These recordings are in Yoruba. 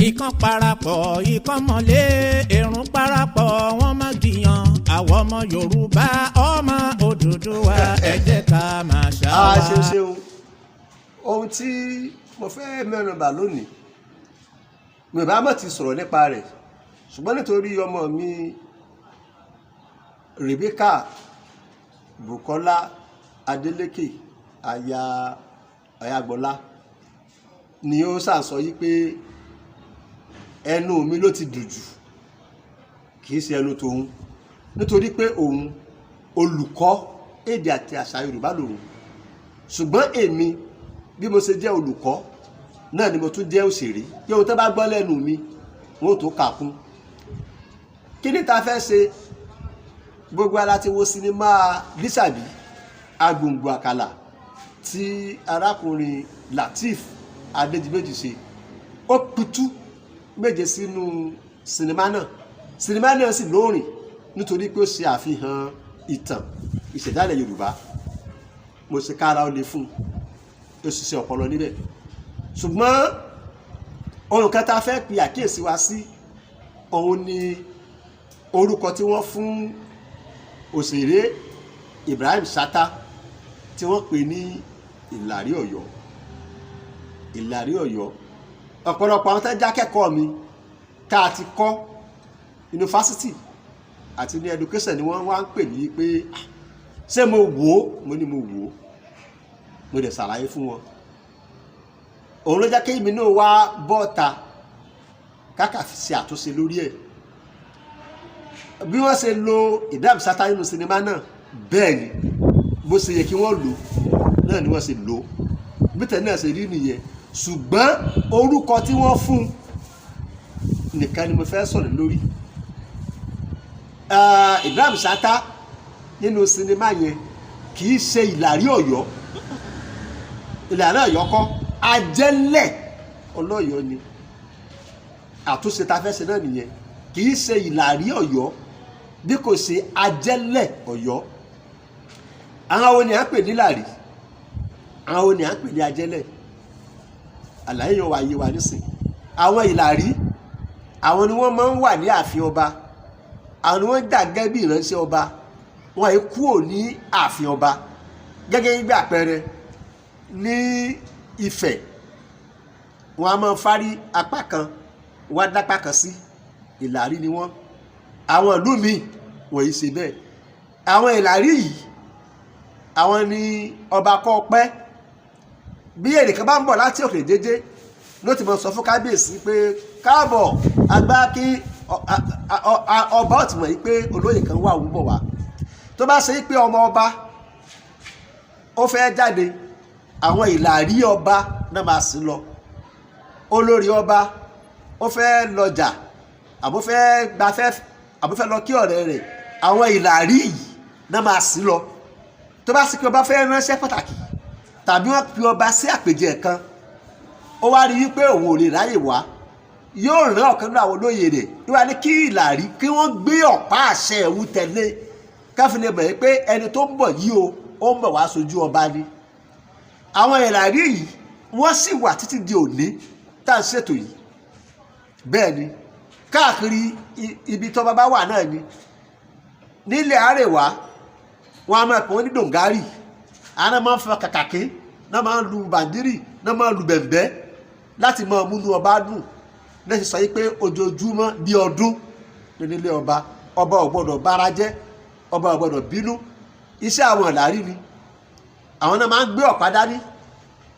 ìkan parapọ̀ ìkan mọ̀lé èrún parapọ̀ wọ́n má jiyàn àwọn ọmọ Yorùbá ọmọ Odùduwà ẹ jẹ́ ká máa ṣàwá. ṣeun ohun tí mo fẹ́ mẹ́rin bà lónìí mi ò bá mọ̀ ti sọ̀rọ̀ nípa rẹ̀ ṣùgbọ́n nítorí ọmọ mi Rebecca Bukola Adeleke aya Ayagbọ́lá ni ó sàsọ yí pé ẹnu mi ló ti dùn jù kì í ṣe ẹnu tòun nítorí pé òun olùkọ́ èdè àti àṣà Yorùbá lòun ṣùgbọ́n èmi bí mo ṣe jẹ́ olùkọ́ náà ni mo tún jẹ́ òṣèré bí ohun tó bá gbọ́ lẹ́nu mi wọn ò tó kà kún kí ni ta fẹ́ ṣe gbogbo ara ti wo sinimá Lísàbí Agbòǹgbò Àkàlà tí arákùnrin Lateef Adéjìméjì ṣe ó pitú méje sínú sinimá náà sì lóòrìn nítorí pé ó ṣe àfihàn ìtàn ìṣẹ̀dálẹ̀ Yorùbá mo ṣe kára ó lè fún ó ṣiṣẹ́ ọpọlọ níbẹ̀ ṣùgbọ́n ohun kan tá a fẹ́ pe àkíyèsí wa sí òun ni orúkọ tí wọ́n fún òṣèré Ibrahim Chatta tí wọ́n pè ní Ìlàrí Ọ̀yọ́ Ìlàrí Ọ̀yọ́ ọ̀pọ̀lọpọ̀ àwọn tó jákẹ́kọ̀ọ́ mi tá a ti kọ́ yunifásitì àti ní education ni wọ́n wá ń pè ní pé ṣé mo wò ó mo ní mo wò ó mo dẹ̀ ṣàlàyé fún wọn òun ló jẹ́ kí èmi náà wá bọ́ọ̀ta káàkà fi ṣe àtúnṣe lórí ẹ̀ bí wọ́n ṣe lo Ibrahim Chatta nínú sinimá náà bẹ́ẹ̀ ni bó ṣe yẹ kí wọ́n lò náà ni wọ́n ṣe lò bí tẹ̀ náà ṣe rí nìyẹn ṣùgbọ́n orúkọ tí wọ́n fún nìkan ni mo fẹ́ sọ̀rọ̀ lórí Ibrahim Chatta nínú sinimá yẹn kì í ṣe Ìlàrí Ọ̀yọ́ Ìlàrí Ọ̀yọ́ kọ́ Ajẹ́lẹ̀ Ọlọ́yọ́ ni àtúnṣe ta fẹ́ ṣe náà nìyẹn kì í ṣe Ìlàrí Ọ̀yọ́ bí kò ṣe Ajẹ́lẹ̀ Ọ̀yọ́ àwọn wo ni à ń pè ní Ìlàrí àwọn wo ni à ń pè ní Ajẹ́lẹ̀ àlàyé yóò wá yé wa nísìn àwọn Ìlàrí àwọn ni wọ́n máa ń wà ní ààfin ọba àwọn ni wọ́n dà gẹ́gẹ́ bí ìránṣẹ́ ọba wọn yìí kúrò ní ààfin ọba gẹ́gẹ́ bí àpẹẹrẹ ní Ifẹ̀ wọn a máa fárí apá kan wọn á dápá kan sí Ìlàrí ni wọ́n àwọn ìlú míì wọ́n yìí ṣe bẹ́ẹ̀ àwọn Ìlàrí yìí àwọn ni ọba kọ́ pẹ́ bí ẹnìkan bá ń bọ̀ láti òkè jẹ́jẹ́ ló ti mọ̀ sọ fún kábíyèsí pé káàbọ̀ àgbà kí ọba ó ti mọ̀ yìí pé olóyè kan wà ń bọ̀ wá tó bá ṣe pé ọmọ ọba ó fẹ́ jáde àwọn Ìlàrí ọba náà máa sì lọ olórí ọba ó fẹ́ lọjà àbúfẹ́ gbafẹ́ àbúfẹ́ lọ kí ọ̀rẹ́ rẹ̀ àwọn Ìlàrí yìí náà máa sì lọ tó bá sì pé ọba fẹ́ ránṣẹ́ pàtàkì tàbí wọ́n pe ọba sí àpèjẹ kan ó wá rí wípé òun ò lè ráyè wá yóò rán ọ̀kan nínú àwọn olóyè rẹ̀ yóò wá ní kí Ìlàrí kí wọ́n gbé ọ̀pá àṣẹ ẹ̀wù tẹ̀lé káfíńlẹ̀ mọ̀ pé ẹni tó ń bọ̀ yìí ó ń bọ̀ wá sojú ọba ni àwọn Ìlàrí yìí wọ́n sì wà títí di òní tá à ń ṣètò yìí bẹ́ẹ̀ ni káàkiri ibi tó bá wà náà ni nílẹ̀ àrèwá wọn a máa pè wọ́n ní dòǹgárì àwọn máa ń fa kàkàké náà máa ń lu bàndírì náà máa ń lu bẹ̀m̀bẹ́ láti máa múnú ọba dùn lẹ́sìn sọ yìí pé ojoojúmọ́ bí ọdún nílé ọba ò gbọ́dọ̀ bára jẹ́ ọba ò gbọ́dọ̀ bínú iṣẹ́ àwọn Ìlàrí ni àwọn náà máa ń gbé ọ̀pá dání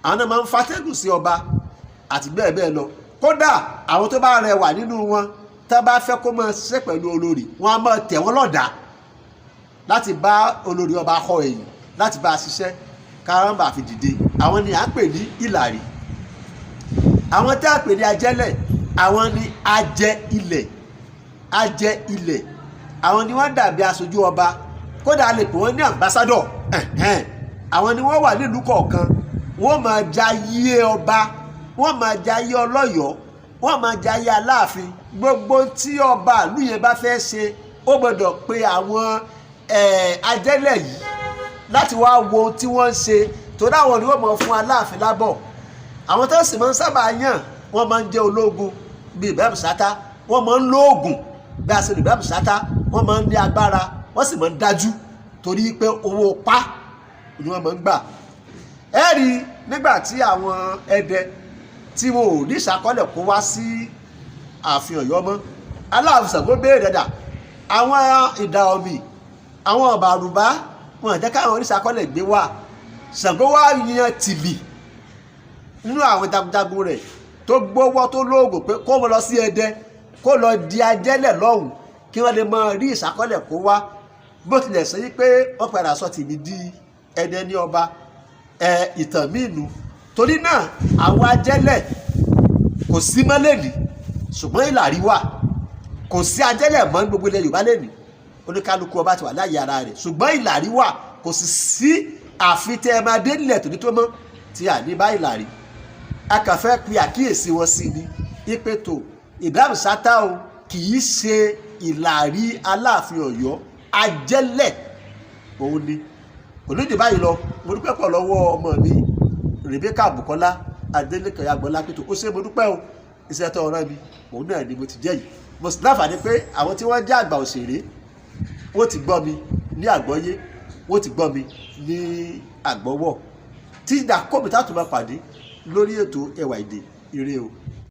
àwọn náà máa ń fatẹ́gùn sí ọba àti bẹ́ẹ̀ bẹ́ẹ̀ lọ kódà àwọn tó bá rẹwà nínú wọn tá bá fẹ́ kó máa ṣiṣẹ́ pẹ̀lú olórí wọn á máa tẹ̀ wọ́n lọ́dà láti bá olórí ọba họ ẹ̀yìn láti bá a ṣiṣẹ́ káràmbà fi dìde àwọn ni à ń pè ní Ìlàrí àwọn tí a pè ní Ajẹ́lẹ̀ àwọn ni ajẹ ilẹ̀ àwọn ni wọ́n dàbí aṣojú ọba kódà a lè pè wọ́n ní ambassador àwọn ni wọ́n wà nílùú kọ̀ọ̀kan wọ́n máa jayé ọba wọ́n máa jayé ọlọ́yọ̀ọ́ wọ́n máa jayé aláàfin gbogbo tí ọba ìlú yẹn bá fẹ́ ṣe ó gbọ́dọ̀ pe àwọn Ajẹ́lẹ̀ yìí láti wá wo ohun tí wọ́n ń ṣe torí àwọn ni wọ́n mọ̀ fún aláàfin lábọ̀ àwọn tó sì máa ń sábà yàn wọ́n máa ń jẹ́ ológun bí Ibrahim Sata wọ́n máa ń lo oògùn bí a ṣe lè Ibrahim Sata wọ́n máa ń ní agbára wọ́n sì máa ń dájú torí pé owó pa ni wọ́n máa ń gbà. ẹ rí nígbà tí àwọn ẹdẹ tí wọn ò ní ìṣàkọọ́lẹ̀ kó wá sí ààfin Ọ̀yọ́ mọ́ Aláàfin Ṣàngó béèrè dada àwọn ìdà ọ̀mì àwọn ọ̀bà àrùbá wọn jẹ́ káwọn oníṣàkọọ́lẹ̀ gbé wá Ṣàngó wá yan Tìbì nínú àwọn jagunjagun rẹ̀ tó gbówó tó lóògùn pé kó mọ lọ sí Ẹdẹ kó lọ di ajẹ́lẹ̀ lọ́hùn kí wọ́n lè mọ rí ìṣàkọọ́lẹ̀ kó wá bó tilẹ̀ sọ yí pé wọ́n padà sọ Tìbì di Ẹdẹ ní ọba ìtàn míì nù torí náà àwọn ajẹ́lẹ̀ kò sí mọ́ lẹ́nìí ṣùgbọ́n Ìlàrí wà kò sí ajẹ́lẹ̀ mọ́ gbogbo ilẹ̀ Yorùbá lẹ́nìí oníkálukú ọba ti wà láyé ara rẹ̀ ṣùgbọ́n Ìlàrí wà kò sì sí àfitẹ́ ẹ máa dé nílẹ̀ tó ní tó mọ́ tí a ní bá Ìlàrí a kàn fẹ́ pe àkíyèsí wọn sí ni ipe tó Ibrahim Sata o kì í ṣe Ìlàrí Aláàfin Ọ̀yọ́ ajẹ́lẹ̀ òun ni onídìí báyìí lọ mo dúpẹ́ pọ̀ lọ́wọ́ ọmọ mi Rebecca Bukola Adélèké Agbọ́lá pé tó ó ṣe mo dúpẹ́ o iṣẹ́ tó ọ̀rọ̀ mi òun náà ni mo ti jẹ́ yìí mo sì láǹfààní pé àwọn tí wọ́n jẹ́ àgbà òṣèré wọ́n ti gbọ́ mi ní àgbọ́yé wọ́n ti gbọ́ mi ní àgbọ́wọ́ tí ìdàkọ́bìtà tó máa pàdé lórí ètò Ẹwà Èdè ire o.